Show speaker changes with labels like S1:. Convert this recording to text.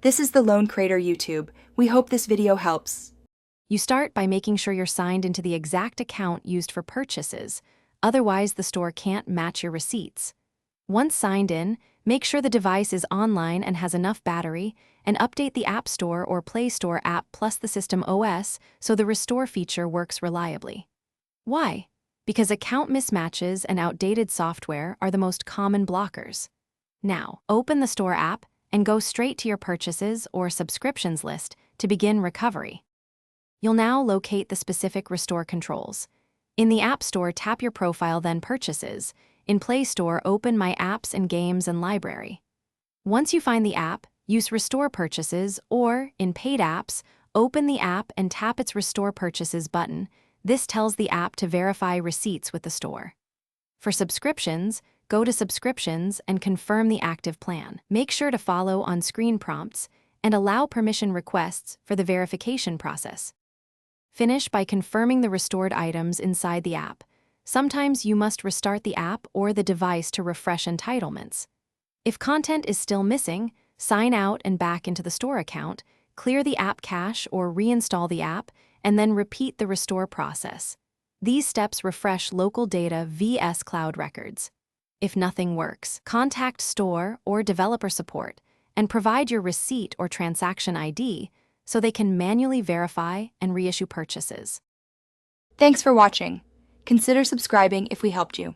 S1: This is the Lone Creator YouTube. We hope this video helps.
S2: You start by making sure you're signed into the exact account used for purchases, otherwise the store can't match your receipts. Once signed in, make sure the device is online and has enough battery, and update the App Store or Play Store app plus the system OS so the restore feature works reliably. Why? Because account mismatches and outdated software are the most common blockers. Now, open the store app and go straight to your purchases or subscriptions list to begin recovery. You'll now locate the specific restore controls. In the App Store, tap your profile, then Purchases. In Play Store, open My Apps and Games and Library. Once you find the app, use Restore Purchases, or, in Paid Apps, open the app and tap its Restore Purchases button. This tells the app to verify receipts with the store. For subscriptions, go to Subscriptions and confirm the active plan. Make sure to follow on-screen prompts and allow permission requests for the verification process. Finish by confirming the restored items inside the app. Sometimes you must restart the app or the device to refresh entitlements. If content is still missing, sign out and back into the store account, clear the app cache or reinstall the app, and then repeat the restore process. These steps refresh local data vs cloud records. If nothing works, contact store or developer support and provide your receipt or transaction ID so they can manually verify and reissue purchases.
S1: Thanks for watching. Consider subscribing if we helped you.